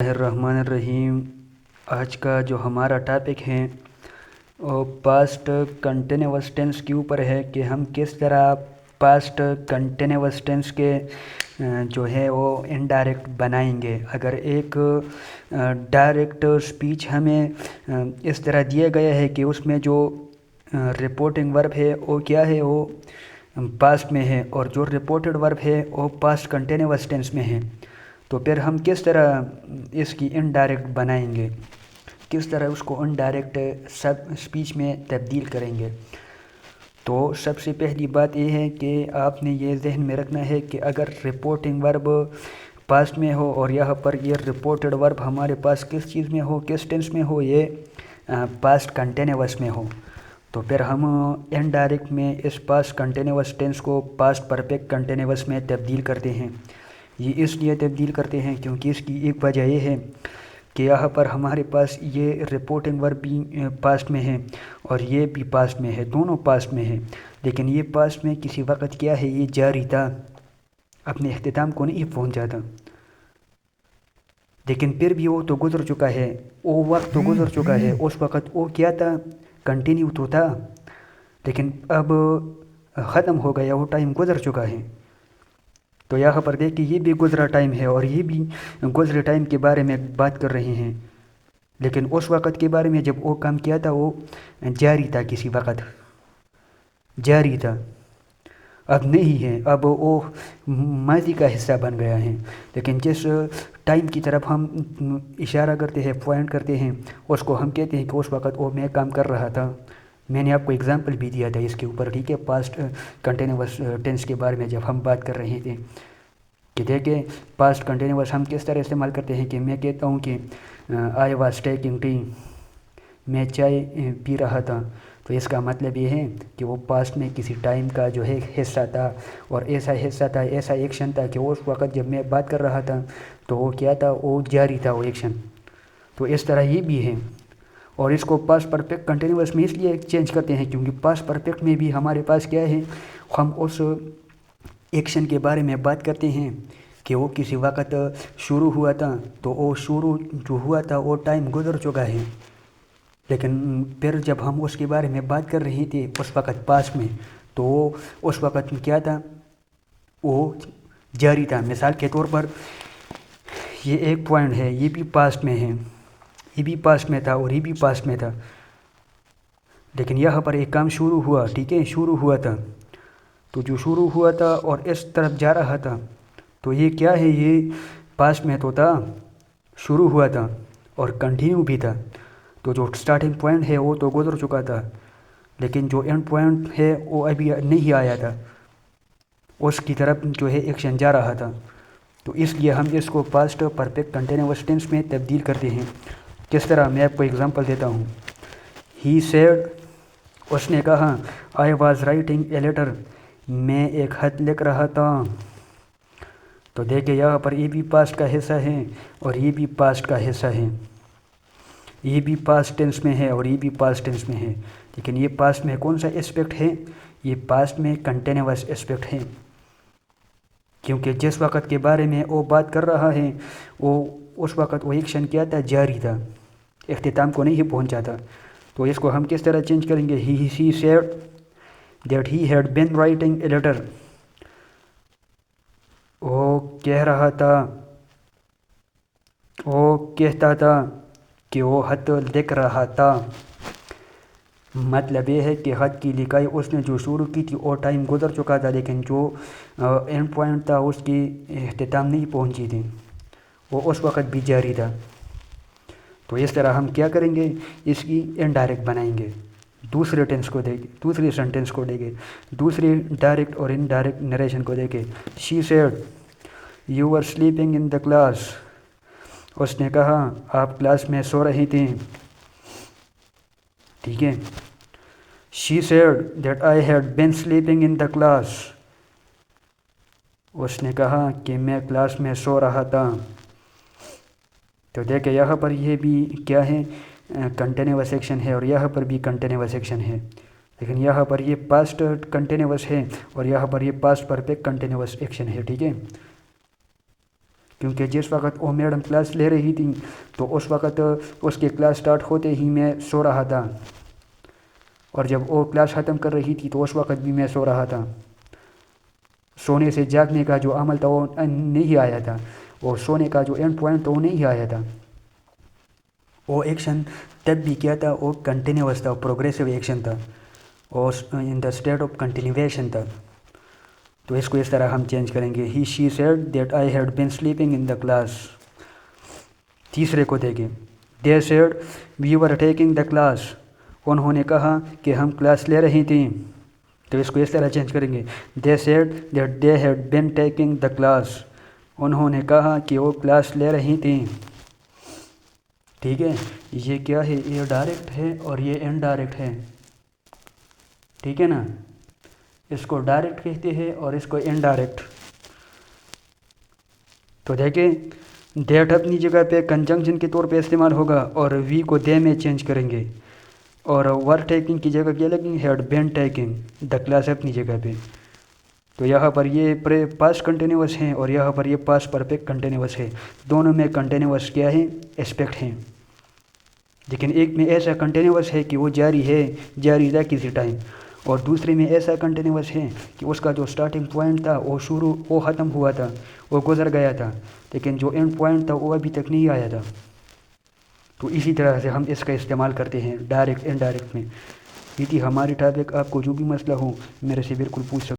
الرحمن الرحیم۔ آج کا جو ہمارا ٹاپک ہے وہ پاسٹ کنٹینیوس ٹینس کے اوپر ہے کہ ہم کس طرح پاسٹ کنٹینیوس ٹینس کے جو ہے وہ انڈائریکٹ بنائیں گے۔ اگر ایک ڈائریکٹ اسپیچ ہمیں اس طرح دیا گیا ہے کہ اس میں جو رپورٹنگ ورب ہے وہ کیا ہے، وہ پاسٹ میں ہے، اور جو رپورٹڈ ورب ہے وہ پاسٹ کنٹینیوس ٹینس میں ہے، تو پھر ہم کس طرح اس کی انڈائریکٹ بنائیں گے، کس طرح اس کو انڈائریکٹ سب اسپیچ میں تبدیل کریں گے۔ تو سب سے پہلی بات یہ ہے کہ آپ نے یہ ذہن میں رکھنا ہے کہ اگر رپورٹنگ ورب پاسٹ میں ہو اور یہاں پر یہ رپورٹڈ ورب ہمارے پاس کس چیز میں ہو، کس ٹینس میں ہو، یہ پاسٹ کنٹینیوس میں ہو، تو پھر ہم انڈائریکٹ میں اس پاسٹ کنٹینیوس ٹینس کو پاسٹ پرفیکٹ کنٹینیوس میں تبدیل کرتے ہیں۔ یہ اس لیے تبدیل کرتے ہیں کیونکہ اس کی ایک وجہ یہ ہے کہ یہاں پر ہمارے پاس یہ رپورٹنگ ورب بھی پاسٹ میں ہے اور یہ بھی پاسٹ میں ہے، دونوں پاسٹ میں ہے، لیکن یہ پاسٹ میں کسی وقت کیا ہے، یہ جاری تھا، اپنے اختتام کو نہیں پہنچا تھا، لیکن پھر بھی وہ تو گزر چکا ہے، وہ وقت تو گزر چکا ہے، اس وقت وہ کیا تھا، کنٹینیو تو تھا، لیکن اب ختم ہو گیا، وہ ٹائم گزر چکا ہے۔ تو یہاں پر دیکھیں یہ بھی گزرا ٹائم ہے اور یہ بھی گزرے ٹائم کے بارے میں بات کر رہے ہیں، لیکن اس وقت کے بارے میں جب وہ کام کیا تھا وہ جاری تھا، کسی وقت جاری تھا، اب نہیں ہے، اب وہ ماضی کا حصہ بن گیا ہے۔ لیکن جس ٹائم کی طرف ہم اشارہ کرتے ہیں، پوائنٹ کرتے ہیں، اس کو ہم کہتے ہیں کہ اس وقت وہ میں کام کر رہا تھا۔ میں نے آپ کو اگزامپل بھی دیا تھا اس کے اوپر، ٹھیک ہے، پاسٹ کنٹینیوس ٹینس کے بارے میں جب ہم بات کر رہے تھے کہ دیکھیں پاسٹ کنٹینیوس ہم کس طرح استعمال کرتے ہیں کہ میں کہتا ہوں کہ آئی واز ٹیکنگ ٹی، میں چائے پی رہا تھا، تو اس کا مطلب یہ ہے کہ وہ پاسٹ میں کسی ٹائم کا جو ہے حصہ تھا، اور ایسا حصہ تھا، ایسا ایکشن تھا کہ اس وقت جب میں بات کر رہا تھا تو وہ کیا تھا، وہ جاری تھا، وہ ایکشن۔ تو اس طرح یہ بھی ہے، اور اس کو پاسٹ پرفیکٹ کنٹینیوس میں اس لیے چینج کرتے ہیں کیونکہ پاسٹ پرفیکٹ میں بھی ہمارے پاس کیا ہے، ہم اس ایکشن کے بارے میں بات کرتے ہیں کہ وہ کسی وقت شروع ہوا تھا، تو وہ شروع جو ہوا تھا وہ ٹائم گزر چکا ہے، لیکن پھر جب ہم اس کے بارے میں بات کر رہے تھے اس وقت پاسٹ میں، تو وہ اس وقت کیا تھا، وہ جاری تھا۔ مثال کے طور پر یہ ایک پوائنٹ ہے، یہ بھی پاسٹ میں ہے، یہ بھی پاسٹ میں تھا اور یہ بھی پاسٹ میں تھا، لیکن یہاں پر ایک کام شروع ہوا، ٹھیک ہے، شروع ہوا تھا، تو جو شروع ہوا تھا اور اس طرف جا رہا تھا، تو یہ کیا ہے، یہ پاسٹ میں تو تھا، شروع ہوا تھا اور کنٹینیو بھی تھا، تو جو سٹارٹنگ پوائنٹ ہے وہ تو گزر چکا تھا، لیکن جو اینڈ پوائنٹ ہے وہ ابھی نہیں آیا تھا، اس کی طرف جو ہے ایکشن جا رہا تھا، تو اس لیے ہم اس کو پاسٹ پرفیکٹ کنٹینیوس ٹینس میں تبدیل کرتے ہیں۔ کس طرح، میں آپ کو اگزامپل دیتا ہوں۔ ہی سیڈ، اس نے کہا، I was writing a letter, میں ایک خط لکھ رہا تھا، تو دیکھیں یہاں پر یہ بھی پاسٹ کا حصہ ہے اور یہ بھی پاسٹ کا حصہ ہے، یہ بھی پاسٹ ٹینس میں ہے اور یہ بھی پاسٹ ٹینس میں ہے، لیکن یہ پاسٹ میں کون سا اسپیکٹ ہے، یہ پاسٹ میں کنٹینیوس اسپیکٹ ہے، کیونکہ جس وقت کے بارے میں وہ بات کر رہا ہے وہ اس وقت وہ ایکشن کیا تھا، جاری تھا، اختتام کو نہیں پہنچا تھا۔ تو اس کو ہم کس طرح چینج کریں گے، he said that he had been writing a letter, وہ کہہ رہا تھا، وہ کہتا تھا کہ وہ خط لکھ رہا تھا، مطلب یہ ہے کہ خط کی لکھائی اس نے جو شروع کی تھی وہ ٹائم گزر چکا تھا، لیکن جو اینڈ پوائنٹ تھا اس کی اختتام نہیں پہنچی تھی، وہ اس وقت بھی جاری تھا۔ تو اس طرح ہم کیا کریں گے، اس کی انڈائریکٹ بنائیں گے، دوسرے ٹینس کو دیں گے، دوسری سینٹینس کو دیں گے، دوسری ڈائریکٹ اور انڈائریکٹ نریشن کو دیں گے۔ She said you were sleeping in the class, اس نے کہا آپ کلاس میں سو رہی تھیں، ٹھیک ہے۔ She said that I had been sleeping in the class, اس نے کہا کہ میں کلاس میں سو رہا تھا، تو دیکھیں یہاں پر یہ بھی کیا ہے، کنٹینیوس ایکشن ہے اور یہاں پر بھی کنٹینیوس ایکشن ہے، لیکن یہاں پر یہ پاسٹ کنٹینیوس ہے اور یہاں پر یہ پاسٹ پرفیکٹ کنٹینیوس ایکشن ہے، ٹھیک ہے۔ کیونکہ جس وقت وہ میڈم کلاس لے رہی تھی تو اس وقت اس کی کلاس سٹارٹ ہوتے ہی میں سو رہا تھا، اور جب وہ کلاس ختم کر رہی تھی تو اس وقت بھی میں سو رہا تھا۔ سونے سے جاگنے کا جو عمل تھا وہ نہیں آیا تھا، اور سونے کا جو اینڈ پوائنٹ تھا وہ نہیں آیا تھا۔ وہ ایکشن تب بھی کیا تھا، وہ کنٹینیوس تھا، پروگریسو ایکشن تھا، اور ان دا اسٹیٹ آف کنٹینیویشن تھا۔ تو اس کو اس طرح ہم چینج کریں گے، he she said that I had been sleeping in the class. تیسرے کو دیکھیں، they said we were taking the class, انہوں نے کہا کہ ہم کلاس لے رہی تھیں۔ تو اس کو اس طرح چینج کریں گے، they said that they had been taking the class, انہوں نے کہا کہ وہ کلاس لے رہی تھیں۔ ٹھیک ہے، یہ کیا ہے، یہ ڈائریکٹ ہے اور یہ انڈائریکٹ ہے، ٹھیک ہے نا، اس کو ڈائریکٹ کہتے ہیں اور اس کو انڈائریکٹ۔ تو دیکھیں، دیٹ اپنی جگہ پہ کنجنکشن کے طور پہ استعمال ہوگا اور وی کو دے میں چینج کریں گے، اور ور ٹیکنگ کی جگہ کیا لگیں، had been taking the class اپنی جگہ پہ۔ تو یہاں پر یہ پاسٹ کنٹینیوس ہیں اور یہاں پر یہ پاسٹ پرفیکٹ کنٹینیوس ہے، دونوں میں کنٹینیوس کیا ہے، اسپیکٹ ہیں، لیکن ایک میں ایسا کنٹینیوس ہے کہ وہ جاری ہے، جاری رہا کسی ٹائم، اور دوسرے میں ایسا کنٹینیوس ہے کہ اس کا جو سٹارٹنگ پوائنٹ تھا وہ ختم ہوا تھا، وہ گزر گیا تھا، لیکن جو اینڈ پوائنٹ تھا وہ ابھی تک نہیں آیا تھا۔ تو اسی طرح سے ہم اس کا استعمال کرتے ہیں ڈائریکٹ انڈائریکٹ میں۔ یہ تھی ہماری ٹاپک، آپ کو جو بھی مسئلہ ہو میرے سے بالکل پوچھ سکتے ہیں۔